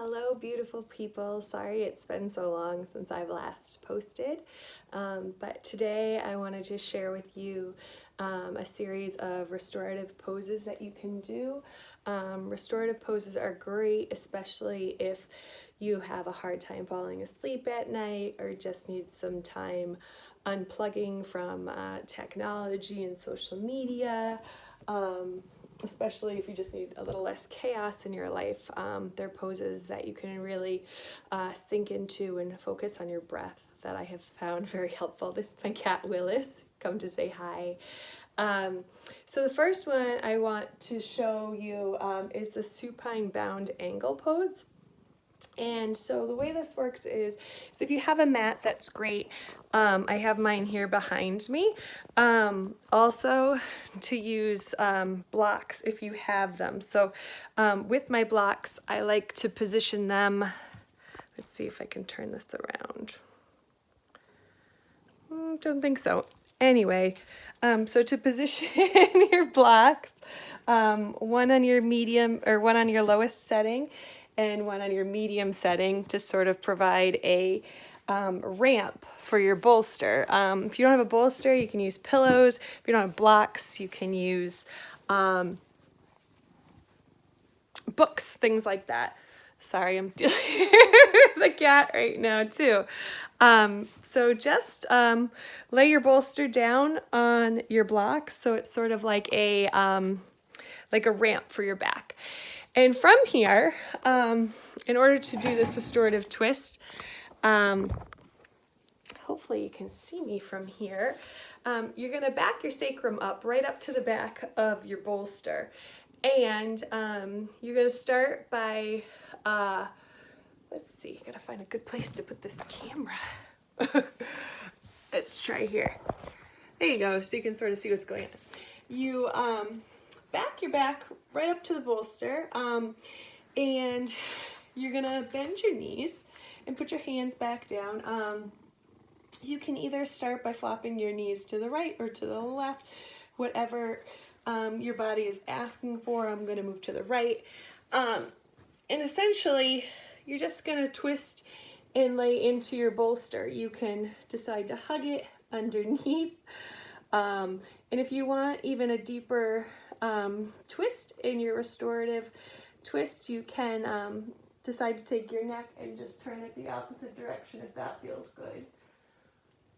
Hello, beautiful people. Sorry it's been so long since I've last posted, but today I wanted to share with you a series of restorative poses that you can do. Restorative poses are great, especially if you have a hard time falling asleep at night or just need some time unplugging from technology and social media. Especially if you just need a little less chaos in your life. They're poses that you can really sink into and focus on your breath that I have found very helpful. This is my cat Willis, come to say hi. So the first one I want to show you is the supine bound angle pose. And so the way this works is if you have a mat, that's great. I have mine here behind me. Also to use blocks if you have them. So with my blocks, I like to position them. Let's see if I can turn this around. Don't think so. Anyway, so to position your blocks, one on your medium or one on your lowest setting and one on your medium setting to sort of provide a ramp for your bolster. If you don't have a bolster, you can use pillows. If you don't have blocks, you can use books, things like that. Sorry, I'm dealing with the cat right now too. So just lay your bolster down on your block so it's sort of like a ramp for your back. And from here, in order to do this restorative twist, hopefully you can see me from here, you're going to back your sacrum up right up to the back of your bolster. And you're going to start by, let's see, got to find a good place to put this camera. Let's try here. There you go, so you can sort of see what's going on. You back your back right up to the bolster, and you're gonna bend your knees and put your hands back down. You can either start by flopping your knees to the right or to the left, whatever your body is asking for. I'm gonna move to the right, and essentially you're just gonna twist and lay into your bolster. You can decide to hug it underneath, and if you want even a deeper twist in your restorative twist, you can decide to take your neck and just turn it the opposite direction if that feels good.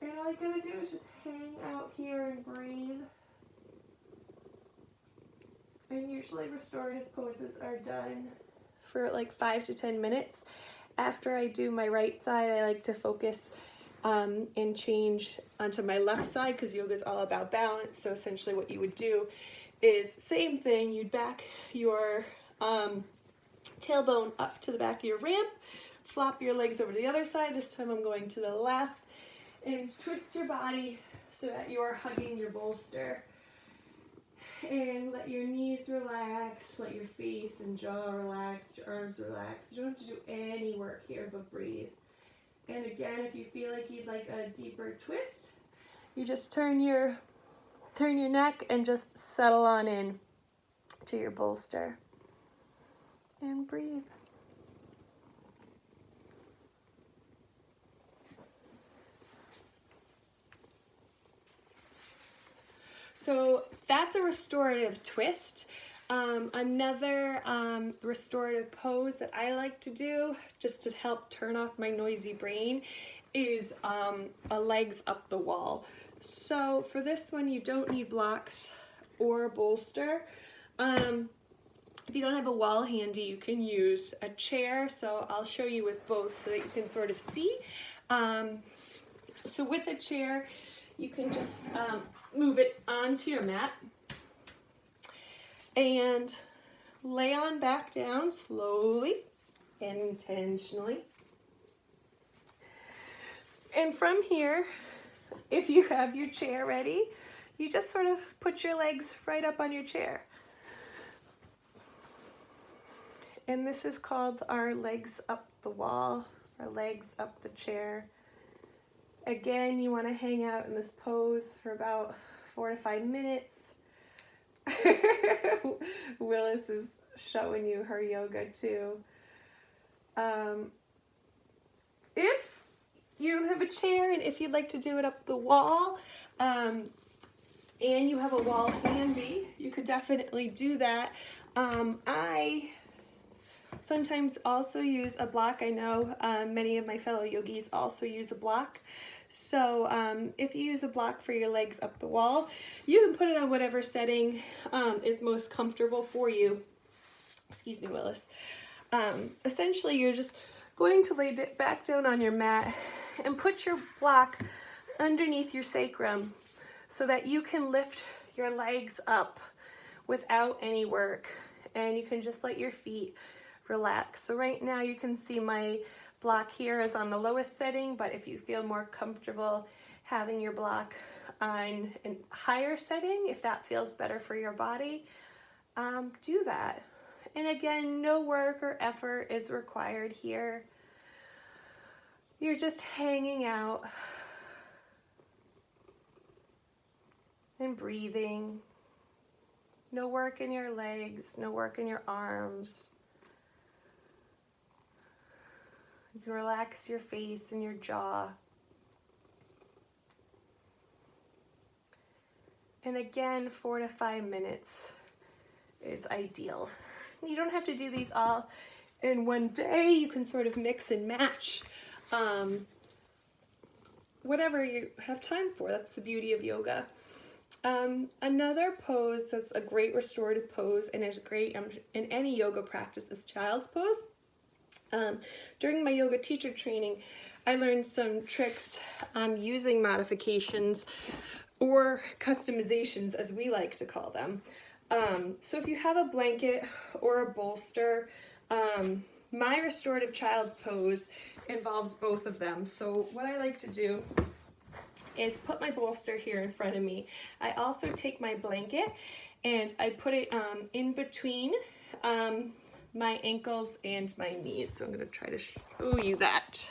And all you're gonna do is just hang out here and breathe. And usually restorative poses are done for like 5 to 10 minutes. After I do my right side, I like to focus and change onto my left side because yoga is all about balance. So essentially what you would do is same thing. You'd back your tailbone up to the back of your ramp, flop your legs over to the other side. This time I'm going to the left, and twist your body so that you are hugging your bolster. And let your knees relax, let your face and jaw relax, your arms relax. You don't have to do any work here but breathe. And again, if you feel like you'd like a deeper twist, you just turn your neck and just settle on in to your bolster and breathe. So that's a restorative twist. Another restorative pose that I like to do just to help turn off my noisy brain is a legs up the wall. So for this one, you don't need blocks or a bolster. If you don't have a wall handy, you can use a chair. So I'll show you with both so that you can sort of see. So with a chair, you can just move it onto your mat and lay on back down slowly and intentionally. And from here, if you have your chair ready, you just sort of put your legs right up on your chair. And this is called our legs up the wall, or legs up the chair. Again, you want to hang out in this pose for about 4 to 5 minutes. Willis is showing you her yoga too. If you don't have a chair, and if you'd like to do it up the wall, and you have a wall handy, you could definitely do that. I sometimes also use a block. I know many of my fellow yogis also use a block. So if you use a block for your legs up the wall, you can put it on whatever setting is most comfortable for you. Excuse me, Willis. Essentially, you're just going to lay back down on your mat and put your block underneath your sacrum so that you can lift your legs up without any work, and you can just let your feet relax. So right now you can see my block here is on the lowest setting, but if you feel more comfortable having your block on a higher setting, if that feels better for your body, do that. And again, no work or effort is required here. You're just hanging out and breathing. No work in your legs, no work in your arms. You can relax your face and your jaw. And again, 4 to 5 minutes is ideal. You don't have to do these all in one day. You can sort of mix and match whatever you have time for. That's the beauty of yoga. Another pose that's a great restorative pose and is great in any yoga practice is child's pose. During my yoga teacher training, I learned some tricks using modifications or customizations, as we like to call them. So if you have a blanket or a bolster, my restorative child's pose involves both of them. So what I like to do is put my bolster here in front of me. I also take my blanket and I put it in between my ankles and my knees. So I'm going to try to show you that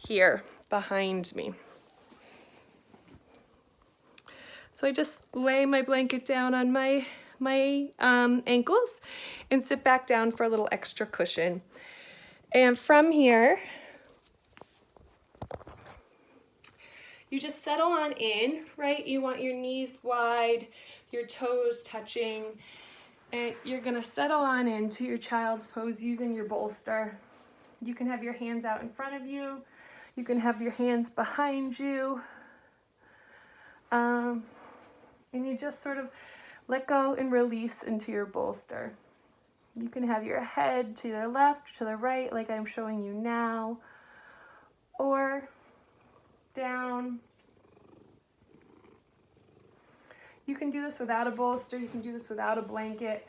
here behind me. So I just lay my blanket down on my ankles and sit back down for a little extra cushion. And from here, you just settle on in, right? You want your knees wide, your toes touching, and you're gonna settle on into your child's pose using your bolster. You can have your hands out in front of you. You can have your hands behind you. And you just sort of let go and release into your bolster. You can have your head to the left, to the right, like I'm showing you now, or down. You can do this without a bolster, you can do this without a blanket,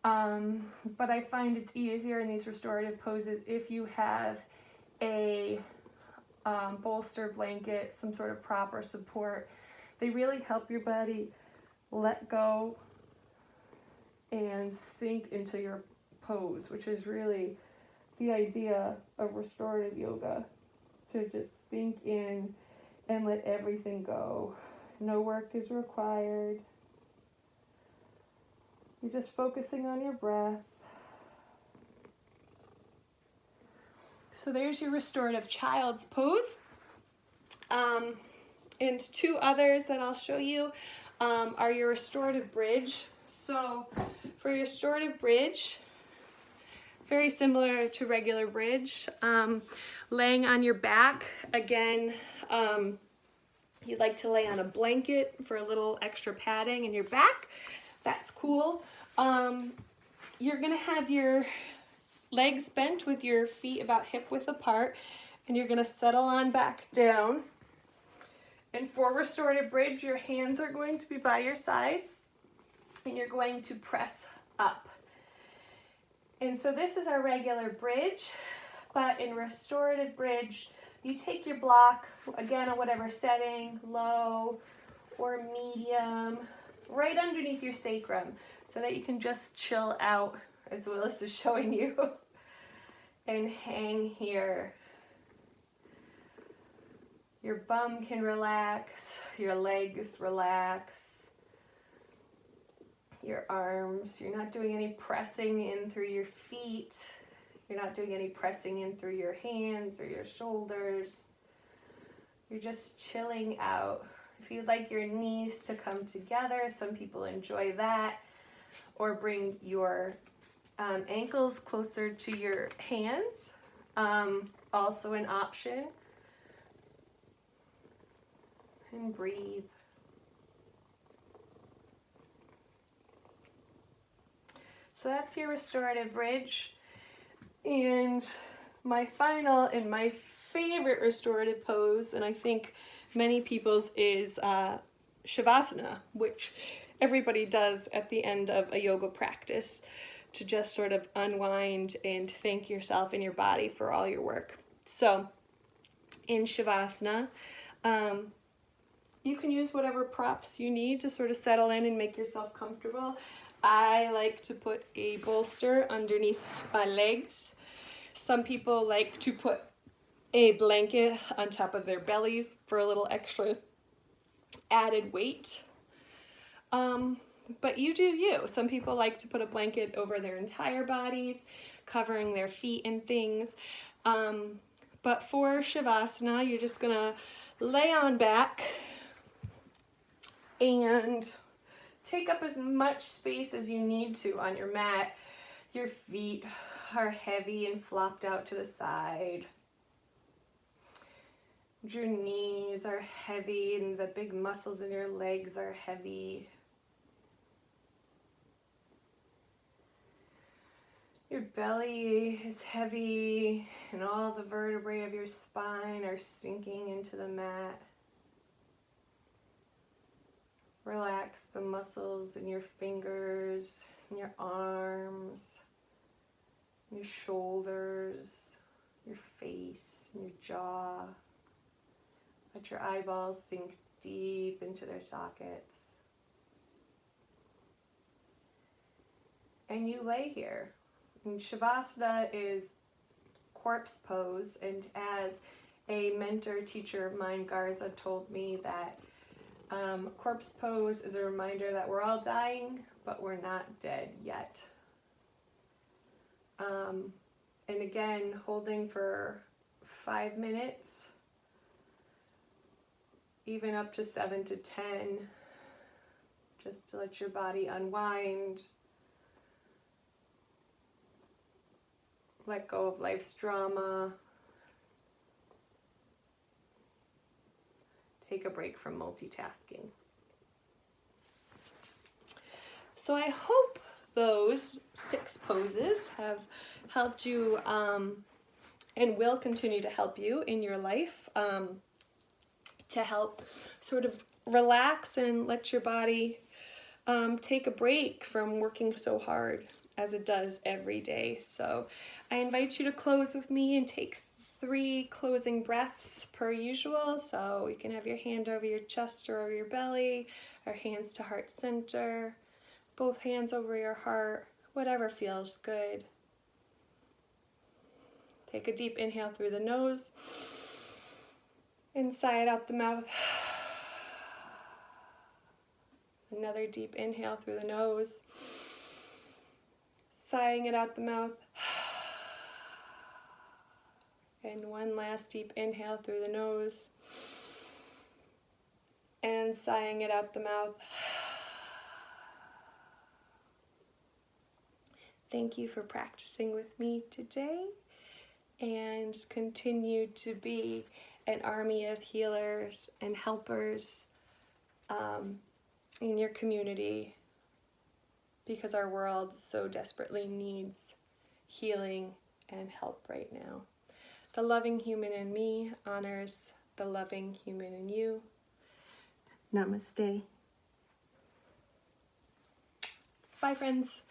but I find it's easier in these restorative poses if you have a bolster, blanket, some sort of proper support. They really help your body let go and sink into your pose, which is really the idea of restorative yoga, to just sink in and let everything go. No work is required. You're just focusing on your breath. So there's your restorative child's pose. And two others that I'll show you are your restorative bridge. So for your restorative bridge, very similar to regular bridge, laying on your back. Again, you'd like to lay on a blanket for a little extra padding in your back. That's cool. You're gonna have your legs bent with your feet about hip width apart, and you're gonna settle on back down. And for restorative bridge, your hands are going to be by your sides, and you're going to press up. And so this is our regular bridge, but in restorative bridge, you take your block, again, on whatever setting, low or medium, right underneath your sacrum, so that you can just chill out, as Willis is showing you, and hang here. Your bum can relax, your legs relax, your arms, you're not doing any pressing in through your feet. You're not doing any pressing in through your hands or your shoulders. You're just chilling out. If you'd like your knees to come together, some people enjoy that, or bring your ankles closer to your hands, also an option. And breathe. So that's your restorative bridge. And my final and my favorite restorative pose, and I think many people's, is Shavasana, which everybody does at the end of a yoga practice to just sort of unwind and thank yourself and your body for all your work. So in Shavasana, you can use whatever props you need to sort of settle in and make yourself comfortable. I like to put a bolster underneath my legs. Some people like to put a blanket on top of their bellies for a little extra added weight. But you do you. Some people like to put a blanket over their entire bodies, covering their feet and things. But for Shavasana, you're just gonna lay on back and take up as much space as you need to on your mat. Your feet are heavy and flopped out to the side. Your knees are heavy and the big muscles in your legs are heavy. Your belly is heavy and all the vertebrae of your spine are sinking into the mat. Relax the muscles in your fingers, in your arms, your shoulders, your face, and your jaw. Let your eyeballs sink deep into their sockets. And you lay here. And Shavasana is corpse pose, and as a mentor teacher of mine, Garza, told me that corpse pose is a reminder that we're all dying, but we're not dead yet. And again, holding for 5 minutes, even up to 7 to 10, just to let your body unwind, let go of life's drama, take a break from multitasking. So I hope those 6 poses have helped you and will continue to help you in your life, to help sort of relax and let your body take a break from working so hard as it does every day. So I invite you to close with me and take 3 closing breaths per usual. So you can have your hand over your chest or over your belly, or hands to heart center, both hands over your heart, whatever feels good. Take a deep inhale through the nose and sigh it out the mouth. Another deep inhale through the nose, sighing it out the mouth. And one last deep inhale through the nose and sighing it out the mouth. Thank you for practicing with me today, and continue to be an army of healers and helpers in your community, because our world so desperately needs healing and help right now. The loving human in me honors the loving human in you. Namaste. Bye, friends.